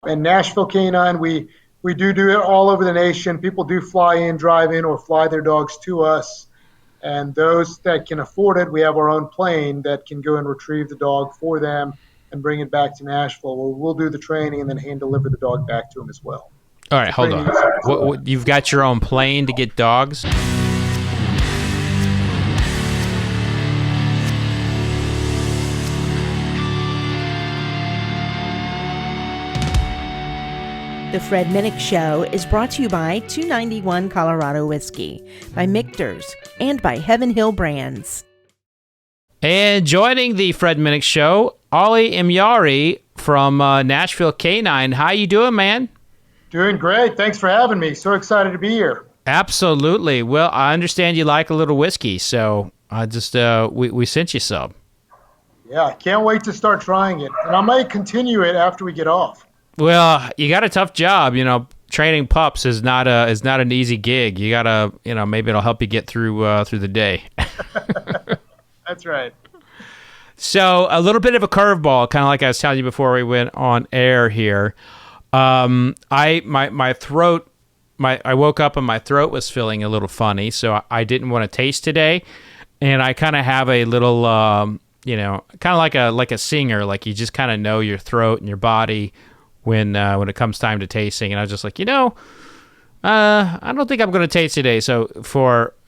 And Nashville K9, we do it all over the nation. People do fly in, drive in, or fly their dogs to us. And those that can afford it, we have our own plane that can go and retrieve the dog for them and bring it back to Nashville. We'll do the training and then hand deliver the dog back to them as well. All right, hold on. You've got your own plane to get dogs? The Fred Minnick Show is brought to you by 291 Colorado Whiskey, by Michter's, and by Heaven Hill Brands. And joining the Fred Minnick Show, Ollie Hemyari from Nashville K9. How you doing, man? Doing great. Thanks for having me. So excited to be here. Absolutely. Well, I understand you like a little whiskey, so I just we sent you some. Yeah, I can't wait to start trying it. And I might continue it after we get off. Well, you got a tough job, training pups is not an easy gig. You gotta, maybe it'll help you get through the day. That's right. So a little bit of a curveball, kind of like I was telling you before we went on air here. My throat, I woke up and my throat was feeling a little funny, so I didn't want to taste today, and I kind of have a little, kind of like a singer, like you just kind of know your throat and your body when it comes time to tasting. And I was just like, I don't think I'm going to taste today. So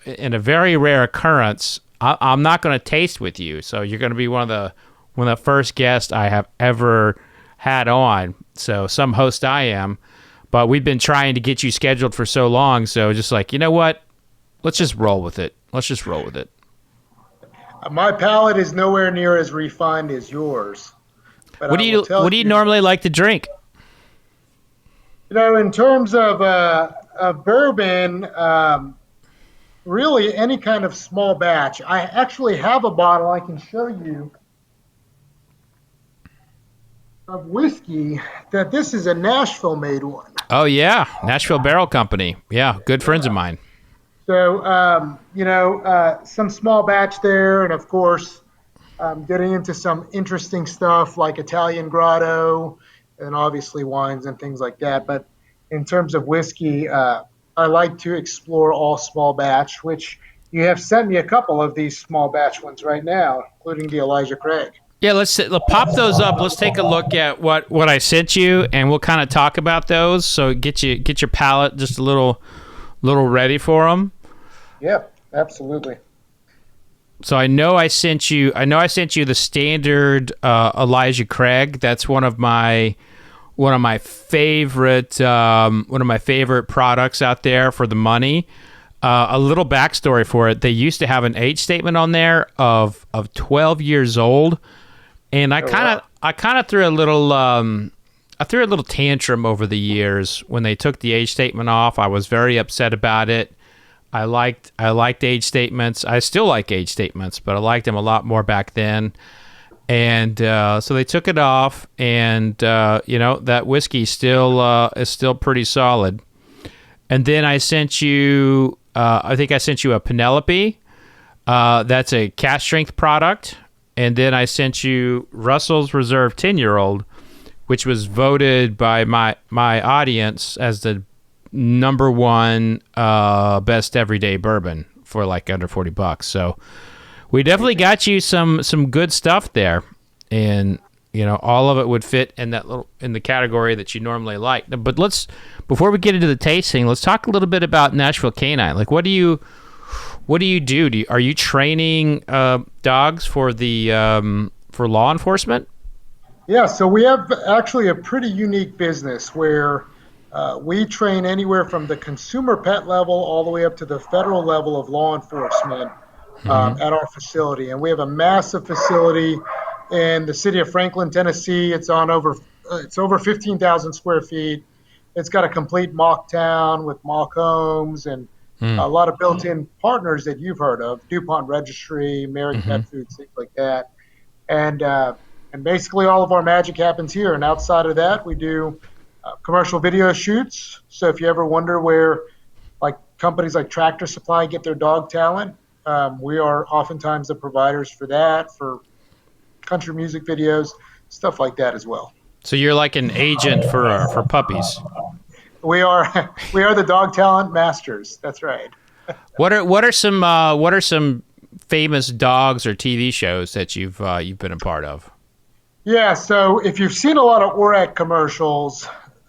in a very rare occurrence, I'm not going to taste with you. So you're going to be one of the first guests I have ever had on. So some host I am, but we've been trying to get you scheduled for so long. So just like, you know what? Let's just roll with it. My palate is nowhere near as refined as yours. But what do you normally like to drink? In terms of bourbon, really any kind of small batch. I actually have a bottle I can show you of whiskey that this is a Nashville-made one. Oh, yeah. Nashville Barrel Company. Yeah, good friends of mine. So, some small batch there, and of course, getting into some interesting stuff like Italian Grotto, and obviously wines and things like that. But in terms of whiskey, I like to explore all small batch, which you have sent me a couple of these small batch ones right now, including the Elijah Craig. Yeah, let's pop those up. Let's take a look at what I sent you, and we'll kind of talk about those. So get your palate just a little ready for them. Yeah, absolutely. So I know I sent you the standard Elijah Craig. That's one of my favorite products out there for the money. A little backstory for it: they used to have an age statement on there of 12 years old, and I kind of threw a little tantrum over the years when they took the age statement off. I was very upset about it. I liked age statements. I still like age statements, but I liked them a lot more back then. And so they took it off, and that whiskey is still pretty solid. And then I sent you, I think I sent you a Penelope. That's a cask strength product. And then I sent you Russell's Reserve 10-year-old, which was voted by my audience as the number one best everyday bourbon for like under $40. So we definitely got you some good stuff there, and all of it would fit in the category that you normally like. But before we get into the tasting, let's talk a little bit about Nashville K9. Like, what do you do? Are you training dogs for law enforcement? Yeah, so we have actually a pretty unique business where we train anywhere from the consumer pet level all the way up to the federal level of law enforcement at our facility. And we have a massive facility in the city of Franklin, Tennessee. It's over 15,000 square feet. It's got a complete mock town with mock homes and a lot of built-in partners that you've heard of: DuPont Registry, Merrick Pet Foods, things like that. And basically all of our magic happens here. And outside of that, we do commercial video shoots. So if you ever wonder where like companies like Tractor Supply get their dog talent, we are oftentimes the providers for that, for country music videos, stuff like that as well. So you're like an agent for puppies. We are the dog talent masters. That's right. What are some famous dogs or TV shows that you've been a part of? Yeah, so if you've seen a lot of ORAC commercials,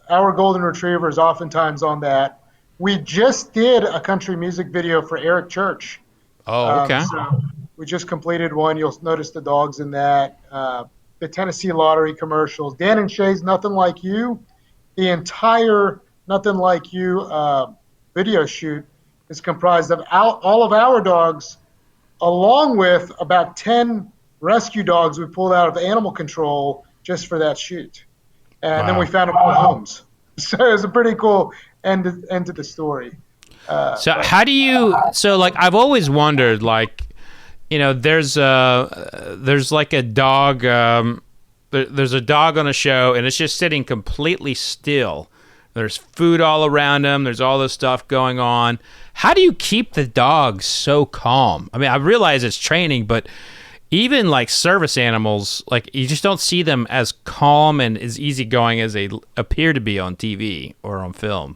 our golden retriever is oftentimes on that. We just did a country music video for Eric Church. Oh, okay. So we just completed one. You'll notice the dogs in that. The Tennessee Lottery commercials. Dan and Shay's Nothing Like You. The entire Nothing Like You video shoot is comprised of all of our dogs, along with about 10 rescue dogs we pulled out of animal control just for that shoot. And then we found them all homes. So it was a pretty cool end to the story. I've always wondered, like, you know, there's like a dog, there's a dog on a show and it's just sitting completely still. There's food all around him. There's all this stuff going on. How do you keep the dog so calm? I mean, I realize it's training, but even like service animals, like you just don't see them as calm and as easygoing as they appear to be on TV or on film.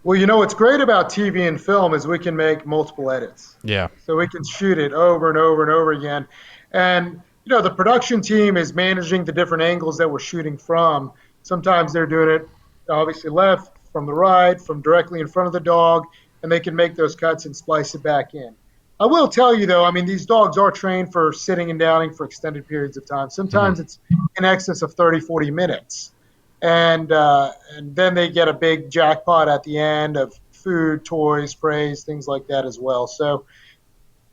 Well, you know, what's great about TV and film is we can make multiple edits. Yeah. So we can shoot it over and over and over again. And, you know, the production team is managing the different angles that we're shooting from. Sometimes they're doing it obviously left, from the right, from directly in front of the dog, and they can make those cuts and splice it back in. I will tell you, though, I mean, these dogs are trained for sitting and downing for extended periods of time. Sometimes it's in excess of 30, 40 minutes. And then they get a big jackpot at the end of food, toys, praise, things like that as well. So,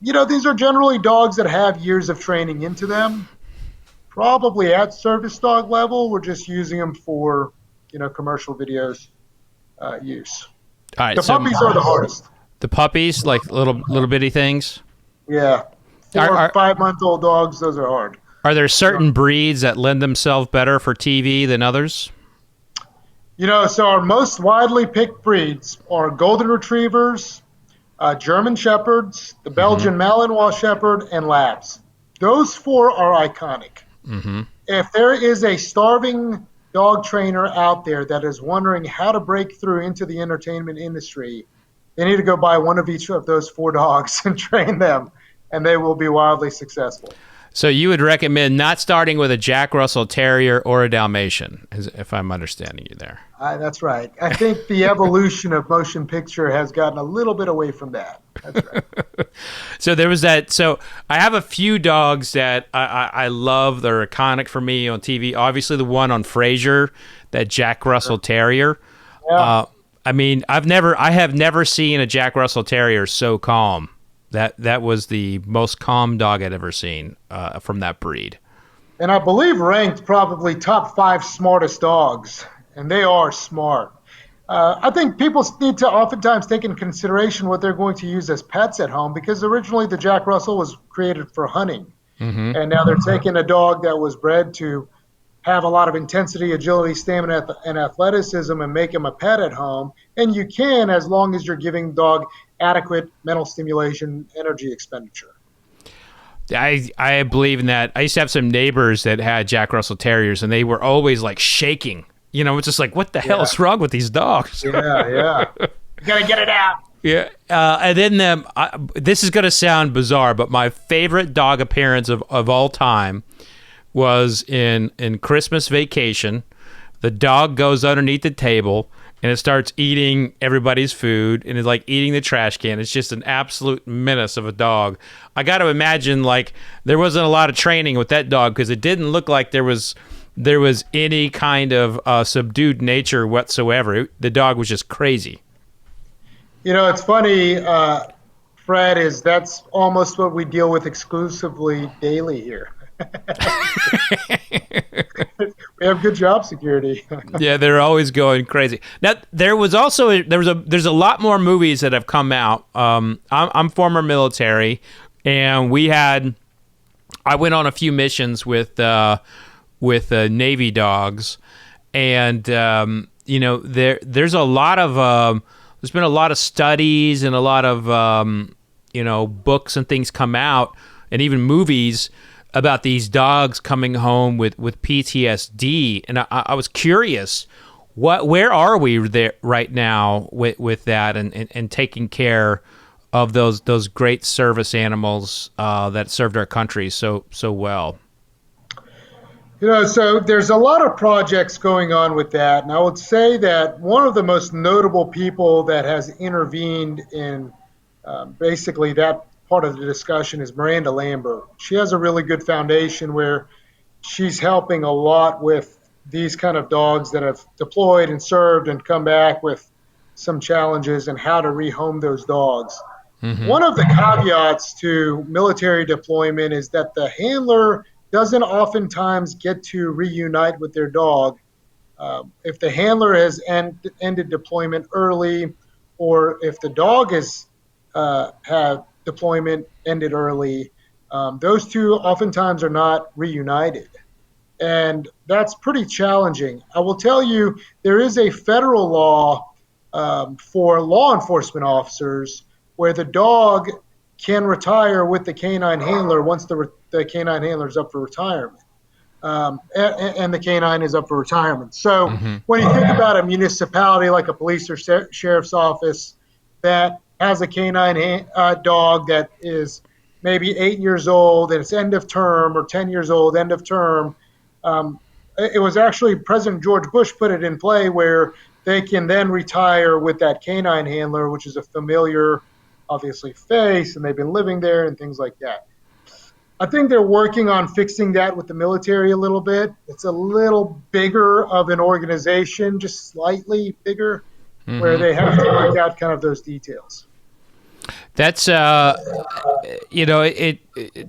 you know, these are generally dogs that have years of training into them. Probably at service dog level, we're just using them for, you know, commercial videos use. All right, the puppies are the hardest. The puppies, like little bitty things? Yeah. 4 or 5 month old dogs, those are hard. Are there certain breeds that lend themselves better for TV than others? You know, so our most widely picked breeds are golden retrievers, German shepherds, the Belgian Malinois shepherd, and labs. Those 4 are iconic. Mm-hmm. If there is a starving dog trainer out there that is wondering how to break through into the entertainment industry, they need to go buy one of each of those 4 dogs and train them, and they will be wildly successful. So you would recommend not starting with a Jack Russell Terrier or a Dalmatian, if I'm understanding you there. That's right. I think the evolution of motion picture has gotten a little bit away from that. That's right. So there was that. So I have a few dogs that I love. They're iconic for me on TV. Obviously, the one on Frasier, that Jack Russell Terrier. Yeah. I mean, I have never seen a Jack Russell Terrier so calm. That was the most calm dog I'd ever seen from that breed. And I believe ranked probably top 5 smartest dogs, and they are smart. I think people need to oftentimes take into consideration what they're going to use as pets at home, because originally the Jack Russell was created for hunting. Mm-hmm. And now they're taking a dog that was bred to have a lot of intensity, agility, stamina, and athleticism and make him a pet at home. And you can, as long as you're giving the dog adequate mental stimulation, energy expenditure. I believe in that. I used to have some neighbors that had Jack Russell Terriers, and they were always like shaking. You know, it's just like, what the hell is wrong with these dogs? Yeah. You gotta get it out. Yeah. And then this is going to sound bizarre, but my favorite dog appearance of all time was in Christmas Vacation. The dog goes underneath the table and it starts eating everybody's food and is like eating the trash can. It's just an absolute menace of a dog. I got to imagine like there wasn't a lot of training with that dog, because it didn't look like there was any kind of subdued nature whatsoever. The dog was just crazy. You know, it's funny, Fred, that's almost what we deal with exclusively daily here. We have good job security. Yeah, they're always going crazy. Now, there's a lot more movies that have come out. I'm former military, and I went on a few missions with Navy dogs, and you know, there's been a lot of studies and a lot of you know, books and things come out, and even movies about these dogs coming home with PTSD, and I was curious, where are we there right now with that and taking care of those great service animals that served our country so well? So there's a lot of projects going on with that, and I would say that one of the most notable people that has intervened in basically that part of the discussion is Miranda Lambert. She has a really good foundation where she's helping a lot with these kind of dogs that have deployed and served and come back with some challenges and how to rehome those dogs. Mm-hmm. One of the caveats to military deployment is that the handler doesn't oftentimes get to reunite with their dog. If the handler has ended deployment early, or if the dog has had deployment ended early, those two oftentimes are not reunited. And that's pretty challenging. I will tell you, there is a federal law for law enforcement officers where the dog can retire with the canine handler once the canine handler is up for retirement. And the canine is up for retirement. So when you think about a municipality like a police or sheriff's office that has a canine dog that is maybe 8 years old and it's end of term, or 10 years old, end of term, it was actually President George Bush put it in play where they can then retire with that canine handler, which is a familiar, obviously, face, and they've been living there and things like that. I think they're working on fixing that with the military a little bit. It's a little bigger of an organization, just slightly bigger, where they have to work out kind of those details. That's it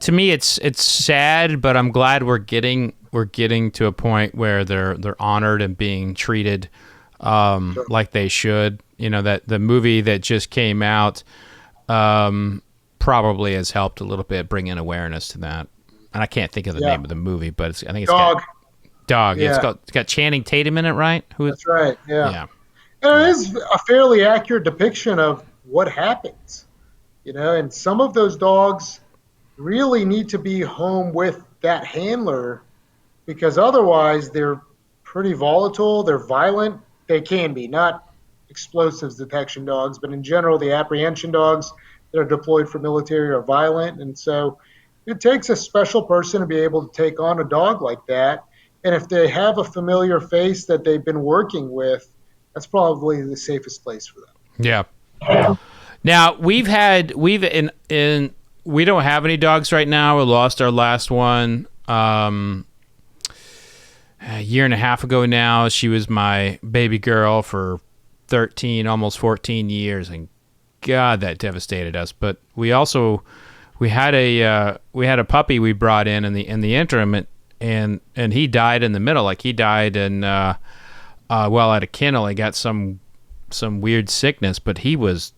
to me it's sad, but I'm glad we're getting to a point where they're honored and being treated like they should. That the movie that just came out probably has helped a little bit bring in awareness to that. And I can't think of the name of the movie, but I think it's Dog. Yeah. It's got Channing Tatum in it, right? That's right. Yeah. And it is a fairly accurate depiction of what happens. And some of those dogs really need to be home with that handler because otherwise they're pretty volatile, they're violent. They can be, not explosives detection dogs, but in general, the apprehension dogs that are deployed for military are violent. And so it takes a special person to be able to take on a dog like that. And if they have a familiar face that they've been working with, that's probably the safest place for them. Yeah. Now we don't have any dogs right now. We lost our last one a year and a half ago now. She was my baby girl for 13, almost 14 years, and God, that devastated us. But we had a puppy we brought in the interim, and he died in the middle. Like he died at a kennel. He got some weird sickness, but he was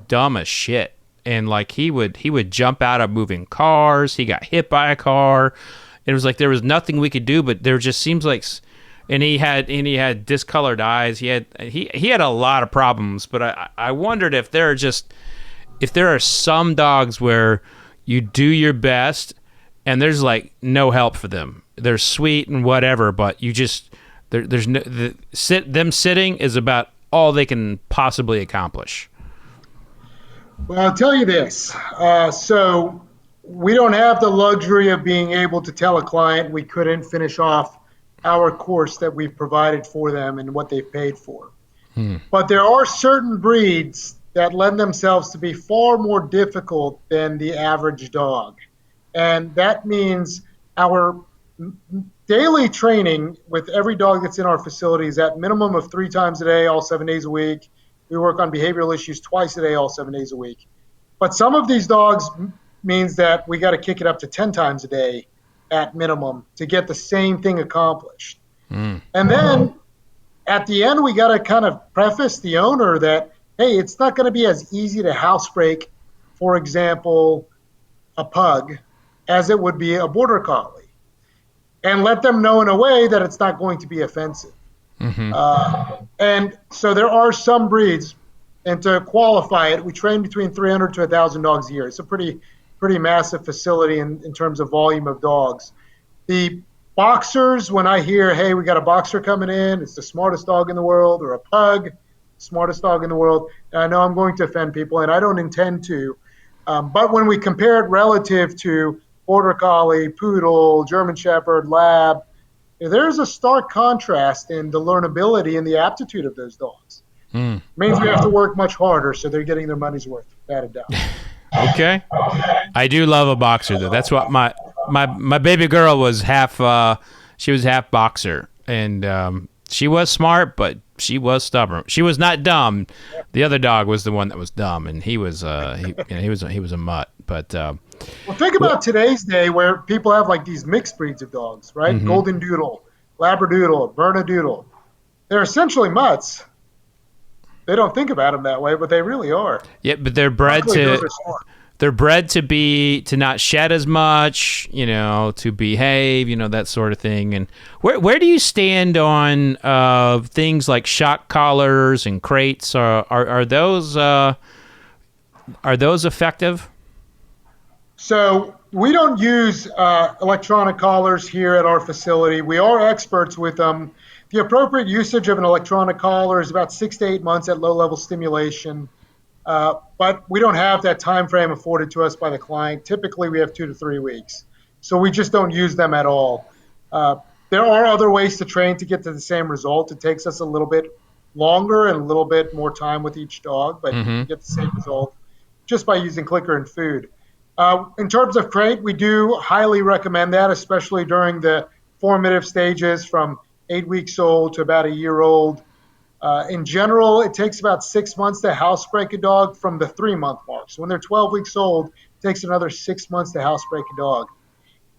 dumb as shit. And like he would jump out of moving cars. He got hit by a car. It was like there was nothing we could do, but there just seems like, and he had discolored eyes. He had a lot of problems, but I wondered if there are some dogs where you do your best and there's like no help for them. They're sweet and whatever, but you just there's no them sitting is about all they can possibly accomplish. Well, I'll tell you this. So we don't have the luxury of being able to tell a client we couldn't finish off our course that we've provided for them and what they've paid for. But there are certain breeds that lend themselves to be far more difficult than the average dog. And that means our daily training with every dog that's in our facility is at minimum of 3 times a day, all 7 days a week. We work on behavioral issues twice a day, all 7 days a week. But some of these dogs means that we got to kick it up to 10 times a day at minimum to get the same thing accomplished. And then at the end, we got to kind of preface the owner that, hey, it's not going to be as easy to housebreak, for example, a pug as it would be a border collie. And let them know in a way that it's not going to be offensive. And so there are some breeds, and to qualify it, we train between 300 to 1,000 dogs a year. It's a pretty pretty massive facility in terms of volume of dogs. The boxers, when I hear, hey, we got a boxer coming in, it's the smartest dog in the world, or a pug, smartest dog in the world, and I know I'm going to offend people, and I don't intend to. But when we compare it relative to Border Collie, Poodle, German Shepherd, Lab, there's a stark contrast in the learnability and the aptitude of those dogs. It means we have to work much harder, so they're getting their money's worth, without a doubt. Okay. I do love a boxer, though. That's what my baby girl was half. She was half boxer, and she was smart, but she was stubborn. She was not dumb. The other dog was the one that was dumb, and he was he was a mutt. But well, think about today's day where people have like these mixed breeds of dogs, right? Mm-hmm. Golden Doodle, Labradoodle, Bernedoodle. They're essentially mutts. They don't think about them that way, but they really are. Yeah, but they're bred to not shed as much, to behave, that sort of thing. And where do you stand on things like shock collars and crates? Are those effective? So we don't use electronic collars here at our facility. We are experts with them. The appropriate usage of an electronic collar is about 6 to 8 months at low-level stimulation. But we don't have that time frame afforded to us by the client. Typically, we have 2 to 3 weeks. So we just don't use them at all. There are other ways to train to get to the same result. It takes us a little bit longer and a little bit more time with each dog, but you get the same result just by using clicker and food. In terms of crate, we do highly recommend that, especially during the formative stages from 8 weeks old to about a year old. In general, it takes about 6 months to housebreak a dog from the 3-month mark. So when they're 12 weeks old, it takes another 6 months to housebreak a dog.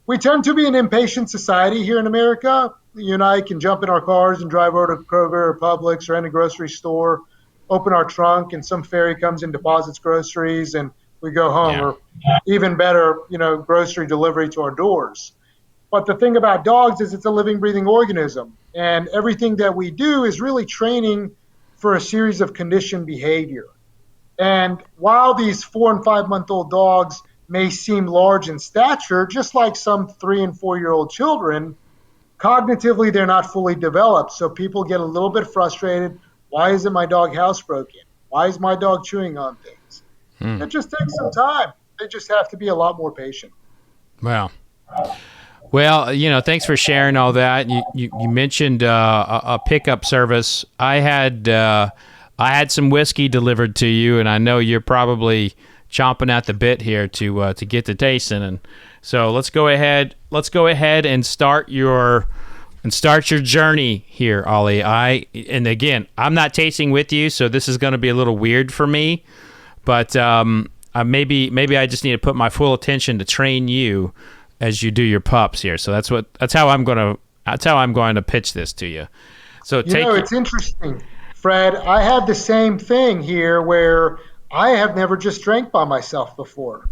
We tend to be an impatient society here in America. You and I can jump in our cars and drive over to Kroger or Publix or any grocery store, open our trunk, and some fairy comes and deposits groceries, and we go home. Yeah. Or even better, grocery delivery to our doors. But the thing about dogs is it's a living, breathing organism. And everything that we do is really training for a series of conditioned behavior. And while these 4 and 5 month old dogs may seem large in stature, just like some 3 and 4 year old children, cognitively they're not fully developed. So people get a little bit frustrated. Why isn't my dog housebroken? Why is my dog chewing on things? It just takes some time. They just have to be a lot more patient. Wow. Well, thanks for sharing all that. You mentioned a pickup service. I had some whiskey delivered to you, and I know you're probably chomping at the bit here to get to tasting. And so let's go ahead and start your journey here, Ollie. And again, I'm not tasting with you, so this is going to be a little weird for me. But maybe I just need to put my full attention to train you as you do your pups here. So that's how I'm going to pitch this to you. So it's interesting, Fred. I have the same thing here where I have never just drank by myself before.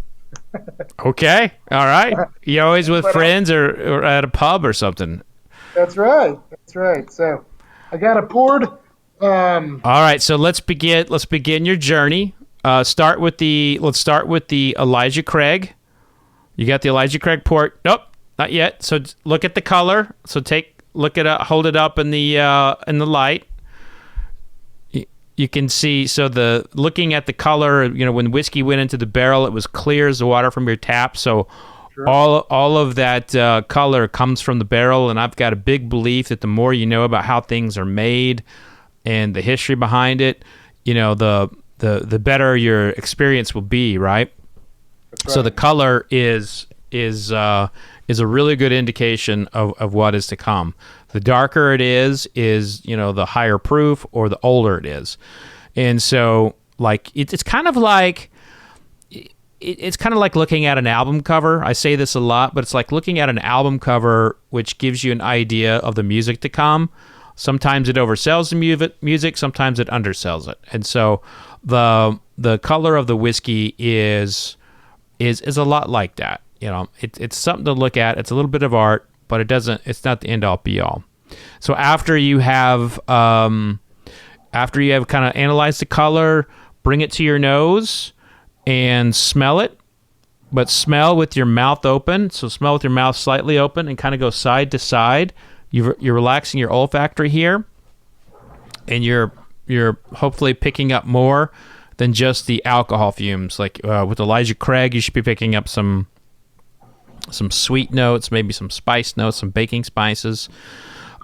Okay. All right. You always with friends or at a pub or something. That's right. So I got it poured. All right. So let's begin your journey. Let's start with the Elijah Craig. You got the Elijah Craig port. Nope, not yet. So look at the color. So hold it up in the light. You can see. So looking at the color, when whiskey went into the barrel, it was clear as the water from your tap. So sure. all of that color comes from the barrel, and I've got a big belief that the more you know about how things are made and the history behind it, the better your experience will be, right? Right. So the color is a really good indication of what is to come. The darker it is the higher proof, or the older it is. And so it's kind of like looking at an album cover. I say this a lot, but it's like looking at an album cover, which gives you an idea of the music to come. Sometimes it oversells the music, sometimes it undersells it. And so the color of the whiskey is a lot like that. It's something to look at. It's a little bit of art, but it's not the end all be all. So after you have kind of analyzed the color, bring it to your nose and smell it but smell with your mouth open. So smell with your mouth slightly open and kind of go side to side. You're relaxing your olfactory here, and you're hopefully picking up more than just the alcohol fumes. Like with Elijah Craig, you should be picking up some sweet notes, maybe some spice notes, some baking spices.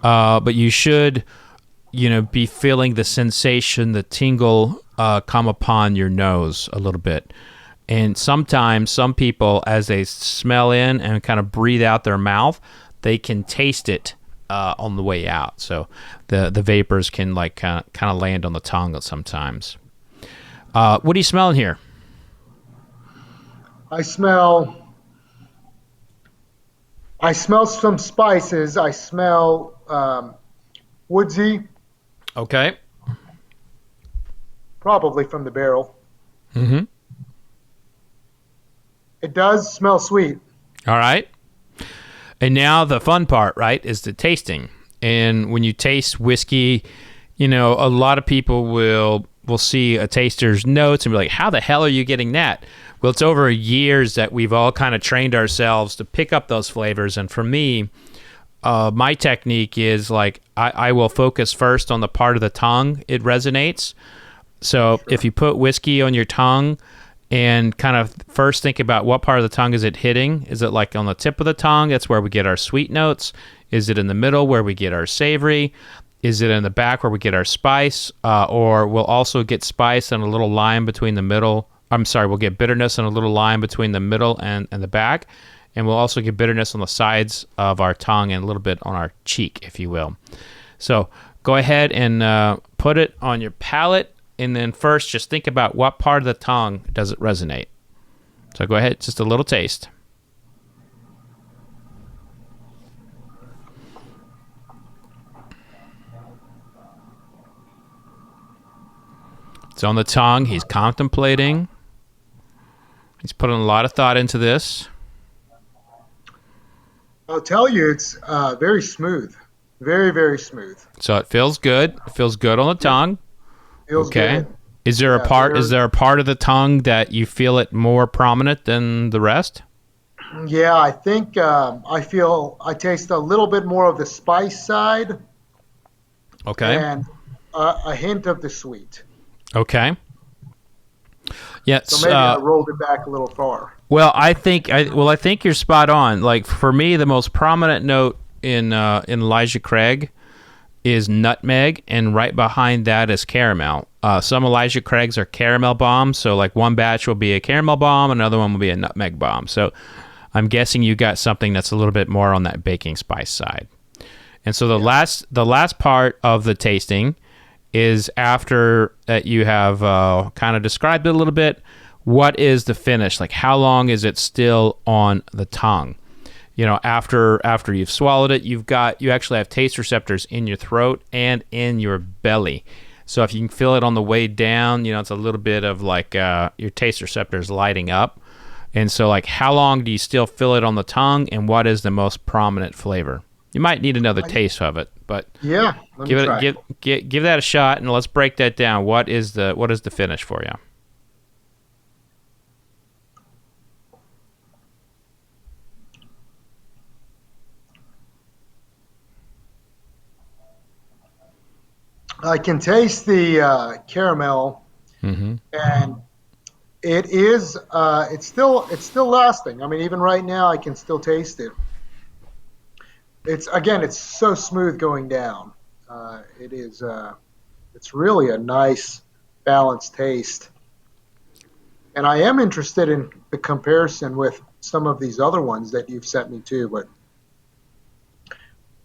But you should, be feeling the sensation, the tingle come upon your nose a little bit. And sometimes some people, as they smell in and kind of breathe out their mouth, they can taste it on the way out. So the vapors can like kind of land on the tongue sometimes. What are you smelling here? I smell some spices. I smell woodsy. Okay. Probably from the barrel. Mm-hmm. It does smell sweet. All right. And now the fun part, right, is the tasting. And when you taste whiskey, a lot of people will see a taster's notes and be like, how the hell are you getting that? Well, it's over years that we've all kind of trained ourselves to pick up those flavors. And for me, my technique is like I will focus first on the part of the tongue it resonates. So if you put whiskey on your tongue and kind of first think about what part of the tongue is it hitting. Is it like on the tip of the tongue? That's where we get our sweet notes. Is it in the middle where we get our savory? Is it in the back where we get our spice? Or we'll also get spice and a little lime between the middle. We'll get bitterness and a little lime between the middle and the back. And we'll also get bitterness on the sides of our tongue and a little bit on our cheek, if you will. So go ahead and put it on your palate. And then first, just think about what part of the tongue does it resonate. So go ahead, just a little taste. It's on the tongue. He's contemplating. He's putting a lot of thought into this. I'll tell you, it's very smooth. Very, very smooth. So it feels good. It feels good on the tongue. Feels good. Is there a part of the tongue that you feel it more prominent than the rest? Yeah, I think I taste a little bit more of the spice side. Okay. And a hint of the sweet. Okay. Yeah. So maybe I rolled it back a little far. Well, I think you're spot on. Like for me, the most prominent note in Elijah Craig is nutmeg, and right behind that is caramel. Some Elijah Craigs are caramel bombs, so like one batch will be a caramel bomb, another one will be a nutmeg bomb. So I'm guessing you got something that's a little bit more on that baking spice side. And so the last part of the tasting is after you have kind of described it a little bit. What is the finish? Like how long is it still on the tongue? After you've swallowed it, you actually have taste receptors in your throat and in your belly. So if you can feel it on the way down, it's a little bit of like your taste receptors lighting up. And so like how long do you still feel it on the tongue, and what is the most prominent flavor? You might need another taste of it, but yeah, give that a shot, and let's break that down. What is the finish for you? I can taste the caramel, mm-hmm. and it's still lasting. I mean, even right now, I can still taste it. It's so smooth going down. It's really a nice, balanced taste. And I am interested in the comparison with some of these other ones that you've sent me too, but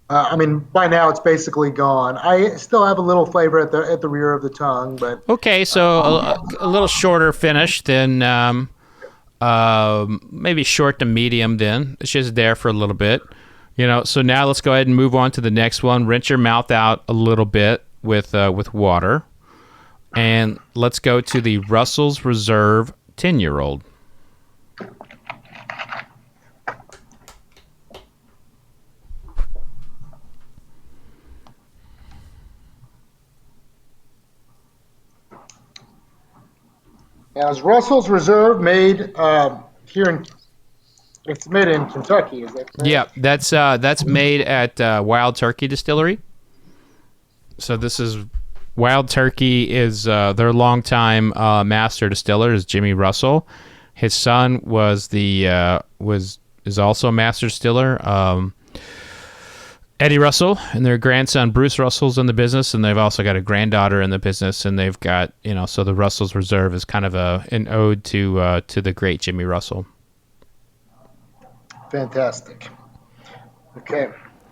by now it's basically gone. I still have a little flavor at the rear of the tongue, but okay. So a little shorter finish than maybe short to medium. Then it's just there for a little bit, So now let's go ahead and move on to the next one. Rinse your mouth out a little bit with water, and let's go to the Russell's Reserve 10-year-old. As Russell's Reserve, made here in It's made in Kentucky, is that correct? Yeah, that's made at Wild Turkey Distillery. So this is Wild Turkey is their longtime master distiller is Jimmy Russell. His son is also a master distiller. Eddie Russell and their grandson Bruce Russell's in the business, and they've also got a granddaughter in the business, and they've got so the Russell's Reserve is kind of an ode to the great Jimmy Russell. Fantastic. Okay,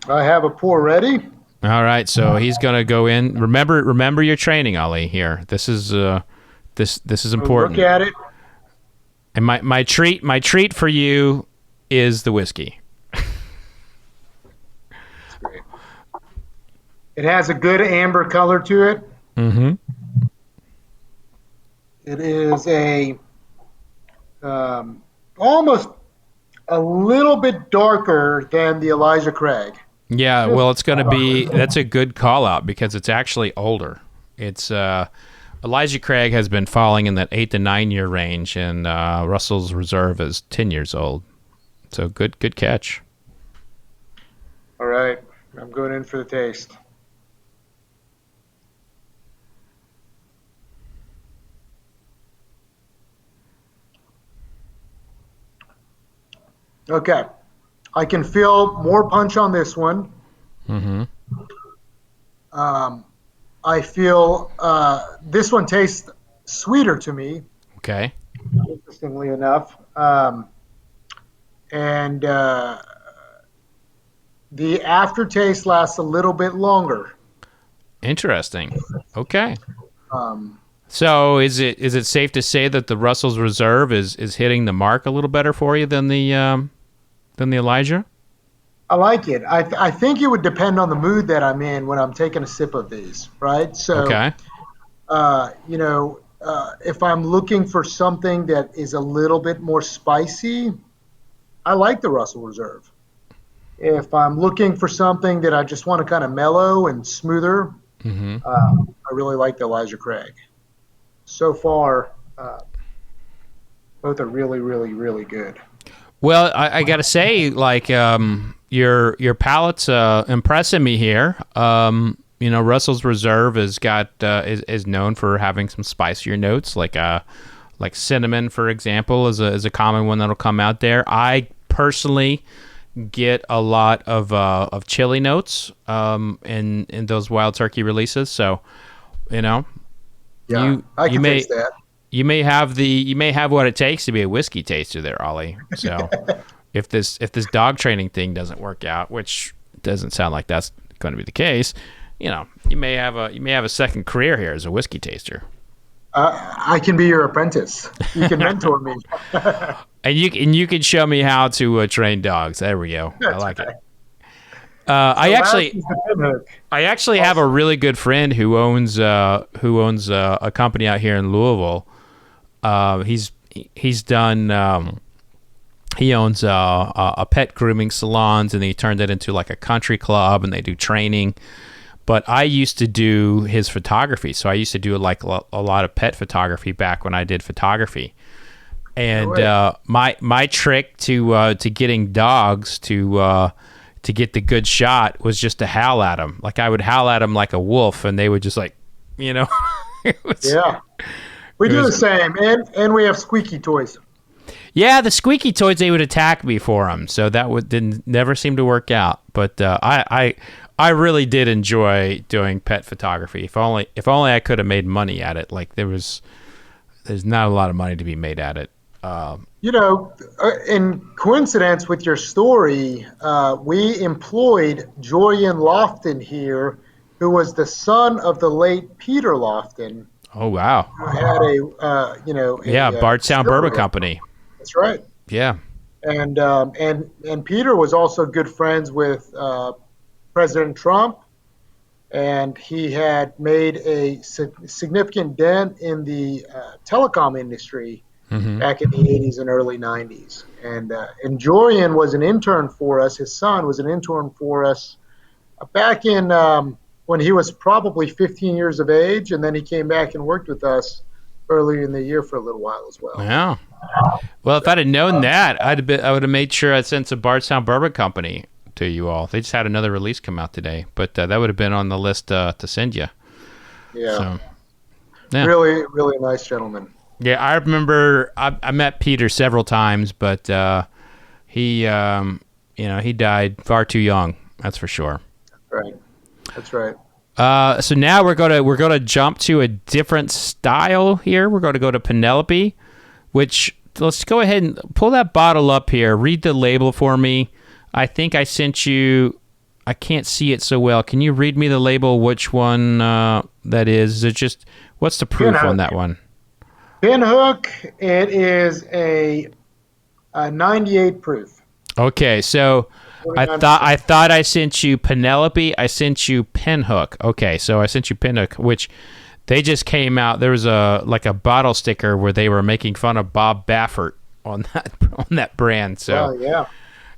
I have a pour ready. All right, so he's gonna go in. Remember your training, Ollie. Here, this is important. Look at it. And my treat for you is the whiskey. Great. It has a good amber color to it. Mm-hmm. It is a almost a little bit darker than the Elijah Craig. Yeah, well, it's going to be. That's a good call out because it's actually older. It's Elijah Craig has been falling in that 8 to 9 year range, and Russell's Reserve is 10 years old. So good catch. All right, I'm going in for the taste. Okay, I can feel more punch on this one. Mm-hmm. I feel this one tastes sweeter to me. Okay. Interestingly enough, and the aftertaste lasts a little bit longer. Interesting. Okay. So is it safe to say that the Russell's Reserve is hitting the mark a little better for you than the Elijah? I like it. I think it would depend on the mood that I'm in when I'm taking a sip of these, right? So, okay. If I'm looking for something that is a little bit more spicy, I like the Russell Reserve. If I'm looking for something that I just want to kind of mellow and smoother, Mm-hmm. I really like the Elijah Craig. So far, both are really, really, really good. Well, I got to say, like, your palate's impressing me here. Russell's Reserve is known for having some spicier notes, like cinnamon, for example, is a common one that'll come out there. I personally get a lot of chili notes in those Wild Turkey releases. So, Yeah, I can taste that. You may have what it takes to be a whiskey taster there, Ollie. So if this dog training thing doesn't work out, which doesn't sound like that's going to be the case, you may have a second career here as a whiskey taster. I can be your apprentice. You can mentor me. And you can show me how to train dogs. There we go. That's I like right. it. I actually have a really good friend who owns a company out here in Louisville. He owns a pet grooming salons, and he turned it into like a country club, and they do training. But I used to do his photography, so I used to do like a lot of pet photography back when I did photography. And my trick to getting dogs to get the good shot was just to howl at them. Like I would howl at them like a wolf, and they would just like, Yeah, we do the same, and we have squeaky toys. Yeah, the squeaky toys, they would attack me for them, so that didn't never seem to work out. But I really did enjoy doing pet photography. If only I could have made money at it. Like there's not a lot of money to be made at it. In coincidence with your story, we employed Jorian Lofton here, who was the son of the late Peter Lofton. Oh wow! Who had Bardstown Bourbon Company. That's right. Yeah. And Peter was also good friends with President Trump, and he had made a significant dent in the telecom industry. Mm-hmm. Back in the 80s and early 90s. And Jorian was an intern for us. His son was an intern for us back in when he was probably 15 years of age, and then he came back and worked with us early in the year for a little while as well. Yeah. Well, if I'd have known that, I would have made sure I'd sent some Bardstown Bourbon Company to you all. They just had another release come out today, but that would have been on the list to send you. Yeah. So, yeah. Really, really nice gentleman. Yeah, I remember I met Peter several times, but he he died far too young. That's for sure. That's right. So now we're gonna jump to a different style here. We're gonna go to Penelope, which let's go ahead and pull that bottle up here. Read the label for me. I think I sent you. I can't see it so well. Can you read me the label? Which one that is? Is it just what's the proof on that one? Pinhook. It is a 98 proof. Okay, so I thought I sent you Penelope. I sent you Pinhook. Okay, so I sent you Pinhook, which they just came out. There was a bottle sticker where they were making fun of Bob Baffert on that brand. So yeah,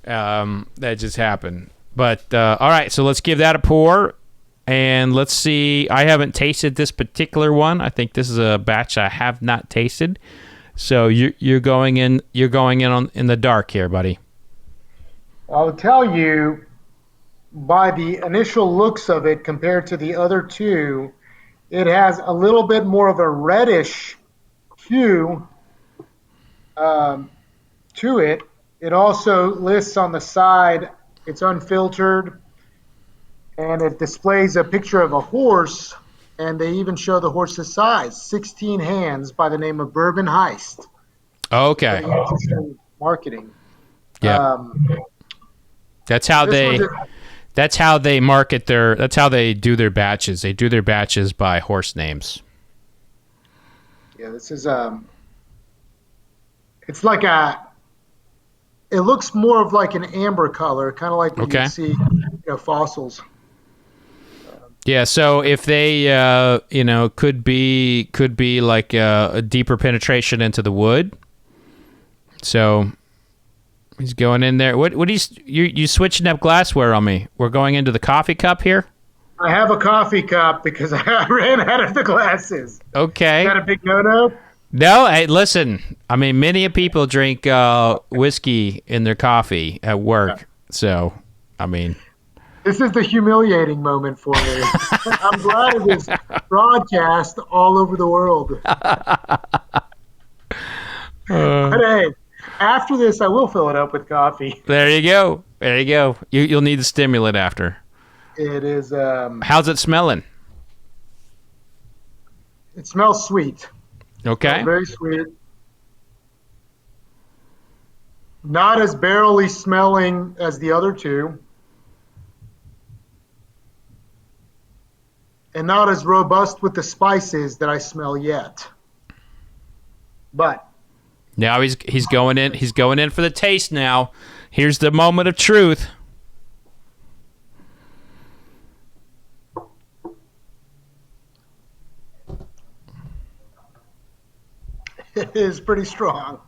that just happened. But all right, so let's give that a pour, and let's see. I haven't tasted this particular one. I think this is a batch I have not tasted. So you're going in in the dark here, buddy. I'll tell you, by the initial looks of it compared to the other two, it has a little bit more of a reddish hue to it. It also lists on the side it's unfiltered, and it displays a picture of a horse, and they even show the horse's size, 16 hands, by the name of Bourbon Heist. Okay. Marketing. Yeah. That's how they market that's how they do their batches. They do their batches by horse names. Yeah, this is it's like it looks more of like an amber color, kind of like what you see, fossils. Yeah, so if they could be like a deeper penetration into the wood. So he's going in there. What you switching up glassware on me? We're going into the coffee cup here? I have a coffee cup because I ran out of the glasses. Okay. Is that a big no-no? No, hey, listen. I mean, many people drink whiskey in their coffee at work. Yeah. So, I mean, this is the humiliating moment for me. I'm glad it is broadcast all over the world. But hey, after this, I will fill it up with coffee. There you go. There you go. You'll need the stimulant after. It is. How's it smelling? It smells sweet. Okay. Very sweet. Not as barrelly smelling as the other two. And not as robust with the spices that I smell yet. But now he's going in. He's going in for the taste now. Here's the moment of truth. It is pretty strong.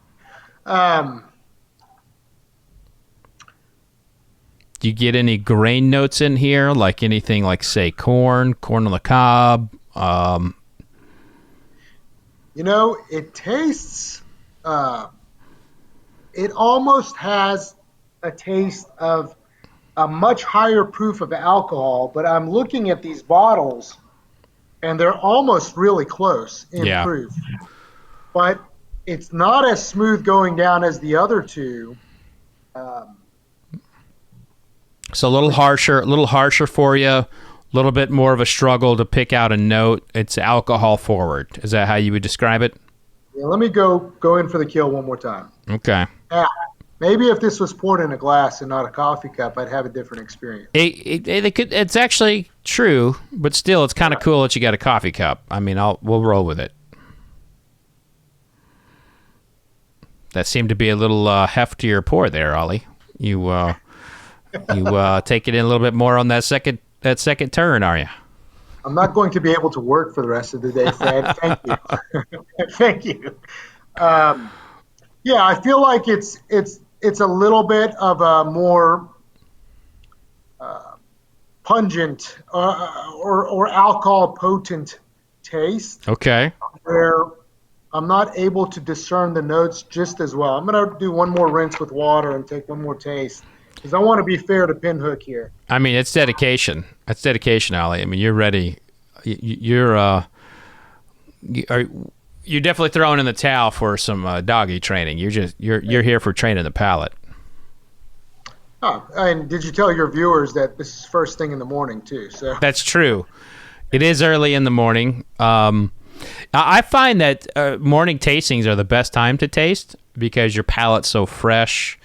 Do you get any grain notes in here, like anything like, say, corn on the cob? It tastes, it almost has a taste of a much higher proof of alcohol, but I'm looking at these bottles, and they're almost really close in proof. But it's not as smooth going down as the other two. So a little harsher for you, a little bit more of a struggle to pick out a note. It's alcohol forward. Is that how you would describe it? Yeah, let me go in for the kill one more time. Okay. Maybe if this was poured in a glass and not a coffee cup, I'd have a different experience. It's actually true, but still, it's kind of cool that you got a coffee cup. I mean, we'll roll with it. That seemed to be a little heftier pour there, Ollie. You take it in a little bit more on that second turn, are you? I'm not going to be able to work for the rest of the day, Fred. Thank you. Thank you. Yeah, I feel like it's a little bit of a more pungent or alcohol potent taste. Okay. Where I'm not able to discern the notes just as well. I'm going to do one more rinse with water and take one more taste because I want to be fair to Pinhook here. I mean, it's dedication. That's dedication, Ollie. I mean, you're ready. You're definitely throwing in the towel for some doggy training. You're here for training the palate. Oh, and did you tell your viewers that this is first thing in the morning too? So that's true. It is early in the morning. I find that morning tastings are the best time to taste because your palate's so fresh.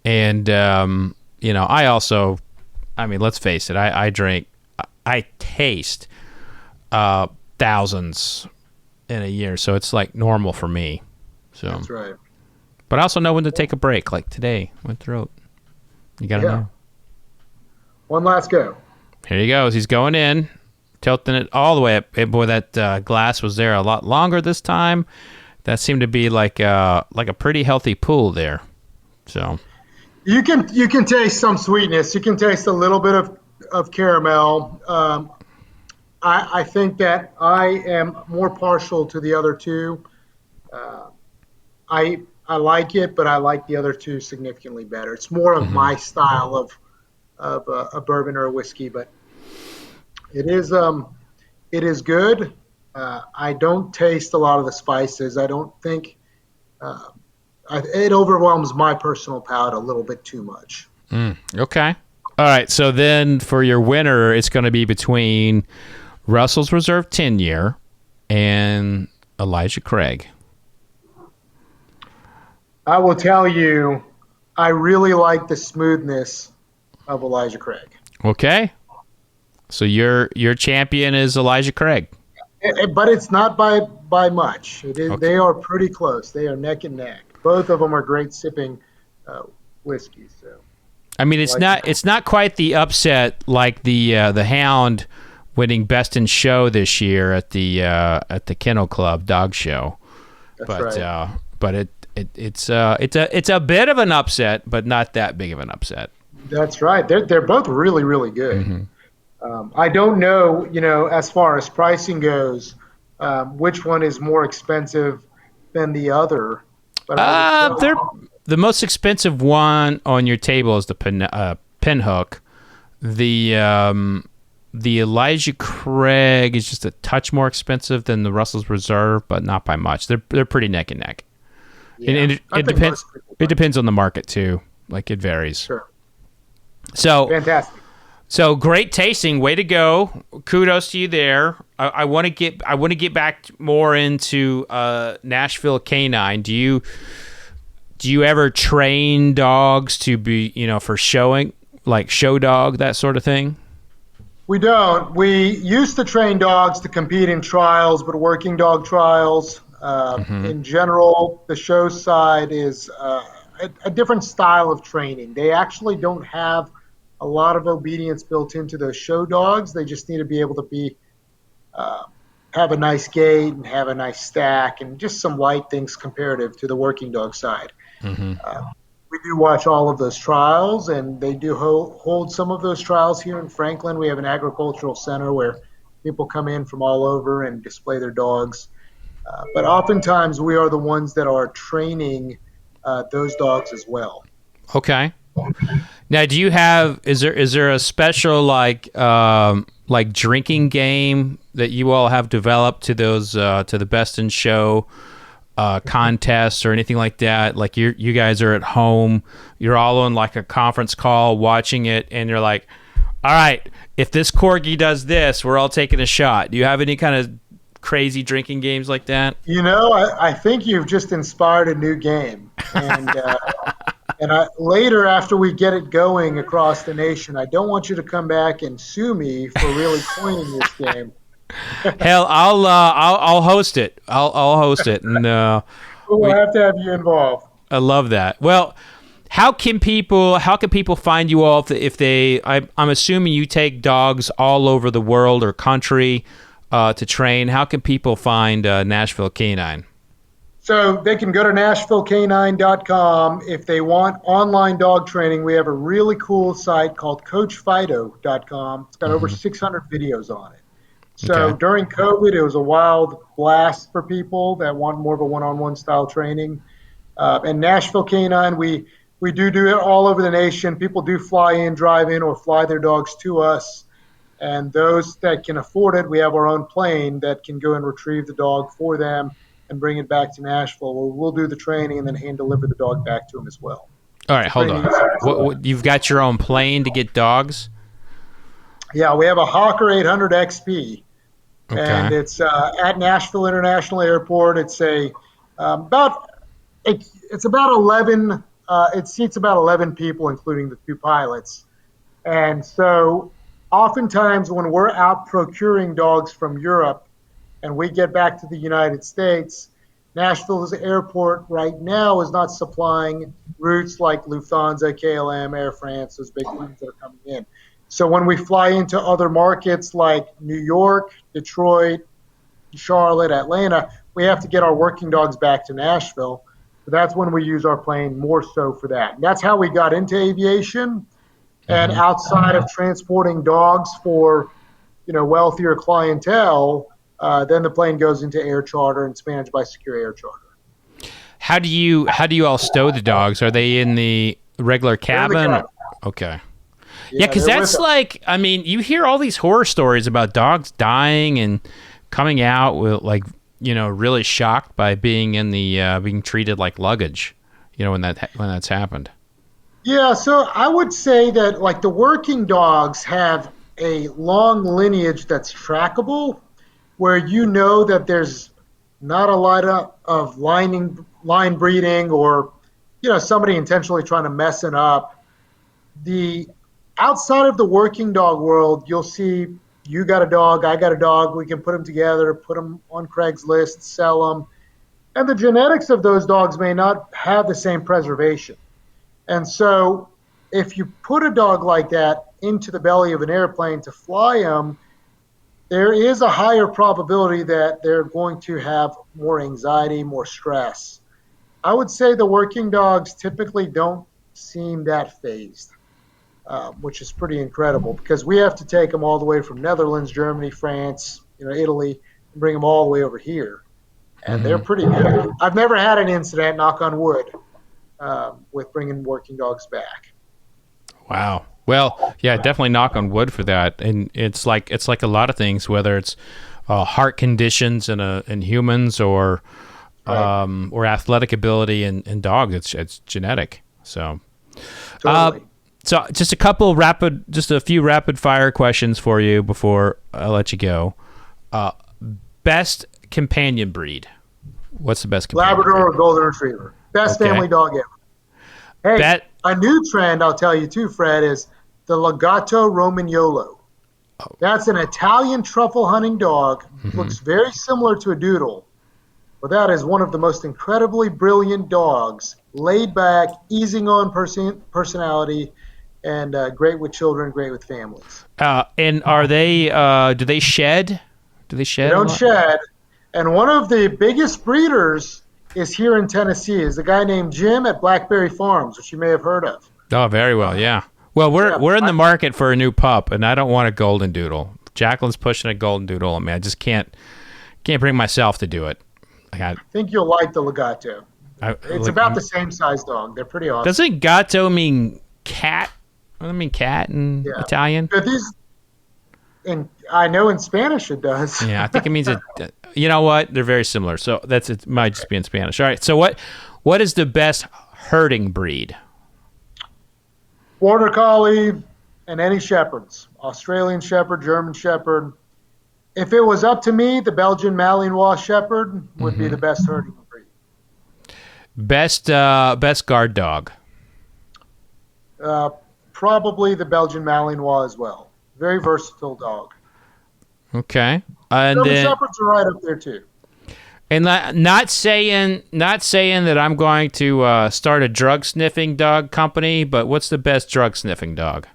And, I mean, let's face it, I taste thousands in a year. So it's like normal for me. So that's right. But I also know when to take a break, like today, my throat. You got to know. One last go. Here he goes. He's going in. Tilting it all the way up. Hey, boy, that glass was there a lot longer this time. That seemed to be like a pretty healthy pool there. So you can taste some sweetness. You can taste a little bit of caramel. I think that I am more partial to the other two. I like it, but I like the other two significantly better. It's more of my style of a bourbon or a whiskey, but it is good. I don't taste a lot of the spices. I don't think it overwhelms my personal palate a little bit too much. Okay. All right. So then for your winner, it's going to be between Russell's Reserve 10-year and Elijah Craig. I will tell you, I really like the smoothness of Elijah Craig. Okay. So your champion is Elijah Craig. But it's not by much. It is, okay. They are pretty close. They are neck and neck. Both of them are great sipping whiskeys. So, I mean, it's not quite the upset like the Hound winning Best in Show this year at the Kennel Club Dog Show. That's right. But it's a bit of an upset, but not that big of an upset. That's right. They're both really, really good. Mm-hmm. I don't know, as far as pricing goes, which one is more expensive than the other. But the most expensive one on your table is the Pinhook. The Elijah Craig is just a touch more expensive than the Russell's Reserve, but not by much. They're pretty neck and neck. Yeah, and it depends. It depends on the market too. Like it varies. Sure. So fantastic. So great tasting. Way to go. Kudos to you there. I want to get back more into Nashville K9. Do you ever train dogs to be, for showing, like show dog, that sort of thing? We don't. We used to train dogs to compete in trials, but working dog trials. In general, the show side is a different style of training. They actually don't have a lot of obedience built into those show dogs. They just need to be able to have a nice gait and have a nice stack and just some light things comparative to the working dog side. Mm-hmm. We do watch all of those trials, and they do hold some of those trials here in Franklin. We have an agricultural center where people come in from all over and display their dogs. But oftentimes we are the ones that are training those dogs as well. Okay. Now, is there a special like drinking game that you all have developed to those to the Best in Show contests or anything like that? Like you guys are at home, you're all on like a conference call watching it, and you're like, all right, if this corgi does this, we're all taking a shot. Do you have any kind of crazy drinking games like that? I think you've just inspired a new game, and later after we get it going across the nation, I don't want you to come back and sue me for really coining this game. Hell, I'll host it. I'll host it, and we'll have to have you involved. I love that. Well, how can people find you all if they? I'm assuming you take dogs all over the world or country to train. How can people find Nashville K9? So they can go to NashvilleK9.com. If they want online dog training, we have a really cool site called CoachFido.com. It's got over 600 videos on it. So Okay. during COVID, it was a wild blast for people that want more of a one-on-one style training. And Nashville K9, we do it all over the nation. People do fly in, drive in, or fly their dogs to us. And those that can afford it, we have our own plane that can go and retrieve the dog for them and bring it back to Nashville. We'll do the training and then hand deliver the dog back to them as well. All It's right, a hold pretty on. neat service. What you've got your own plane to get dogs? Yeah, we have a Hawker 800 XP, and Okay. it's at Nashville International Airport. It's a about it's about 11. It seats about 11 people, including the two pilots. And so, oftentimes when we're out procuring dogs from Europe, and we get back to the United States, Nashville's airport right now is not supplying routes like Lufthansa, KLM, Air France, those big ones that are coming in. So when we fly into other markets like New York, Detroit, Charlotte, Atlanta, we have to get our working dogs back to Nashville. So that's when we use our plane more so for that. And that's how we got into aviation. And outside of transporting dogs for, wealthier clientele, then the plane goes into air charter and it's managed by Secure Air Charter. How do you all stow the dogs? Are they in the regular They're in the cabin? cabin. Okay. Yeah, because they're with that's us. like, I mean, you hear all these horror stories about dogs dying and coming out with really shocked by being in the being treated like luggage. When that's happened. Yeah, so I would say that like the working dogs have a long lineage that's trackable, where that there's not a lot of line breeding or somebody intentionally trying to mess it up. The outside of the working dog world, you'll see you got a dog, I got a dog, we can put them together, put them on Craigslist, sell them, and the genetics of those dogs may not have the same preservation. And so, if you put a dog like that into the belly of an airplane to fly them, there is a higher probability that they're going to have more anxiety, more stress. I would say the working dogs typically don't seem that phased, which is pretty incredible because we have to take them all the way from Netherlands, Germany, France, Italy, and bring them all the way over here. And they're pretty good. I've never had an incident, knock on wood, with bringing working dogs back. Wow. Well, yeah, definitely knock on wood for that. And it's like a lot of things, whether it's heart conditions in humans or Right. or athletic ability in dogs. It's genetic. So, Totally. so just a few rapid fire questions for you before I let you go. Best companion breed. What's the best companion Labrador or breed? Golden Retriever. Best Okay. family dog ever. Hey, Bet. a new trend I'll tell you too, Fred, is the Legato Romagnolo. That's an Italian truffle hunting dog. Looks very similar to a doodle, but that is one of the most incredibly brilliant dogs. Laid back, easing on personality, and great with children, great with families. And are they? Do they shed? Do they They shed a don't lot? shed. And one of the biggest breeders is here in Tennessee. Is a guy named Jim at Blackberry Farms, which you may have heard of. Oh, very well. Yeah. Well, Yeah, we're in the market for a new pup, and I don't want a golden doodle. Jacqueline's pushing a golden doodle on me. I just can't bring myself to do it. I think you'll like the Legato. It's about the same size dog. They're pretty awesome. Doesn't gatto mean cat? I mean cat in Yeah. Italian. But I know in Spanish it does. Yeah, I think it means it. You know what? They're very similar. So it might just be in Spanish. All right. So what is the best herding breed? Border Collie and any Shepherds. Australian Shepherd, German Shepherd. If it was up to me, the Belgian Malinois Shepherd would be the best herding breed. Best guard dog. Probably the Belgian Malinois as well. Very versatile dog. Okay. And German then, Shepherds are right up there too. and not saying that I'm going to start a drug sniffing dog company, but what's the best drug sniffing dog?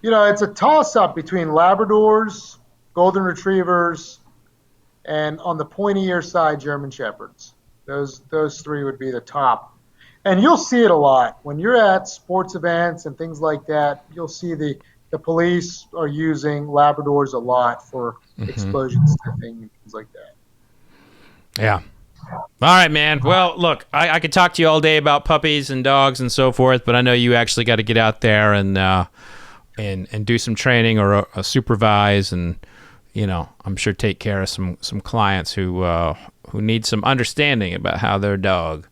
It's a toss-up between Labradors, Golden Retrievers, and on the pointy ear side, German Shepherds. Those three would be the top. And you'll see it a lot. When you're at sports events and things like that, you'll see the the police are using Labradors a lot for explosion sniffing and things like that. Yeah. All right, man. Well, look, I could talk to you all day about puppies and dogs and so forth, but I know you actually got to get out there and do some training or supervise, and I'm sure take care of some clients who need some understanding about how their dog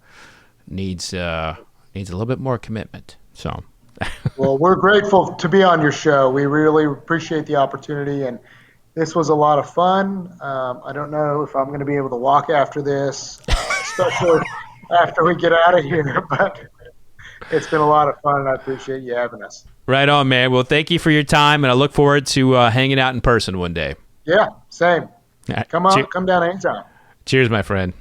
needs a little bit more commitment. So. Well, we're grateful to be on your show. We really appreciate the opportunity, and this was a lot of fun. I don't know if I'm going to be able to walk after this, especially after we get out of here, but it's been a lot of fun, and I appreciate you having us. Right on, man. Well, thank you for your time, and I look forward to hanging out in person one day. Yeah, same. Right. Come down anytime. Cheers, my friend.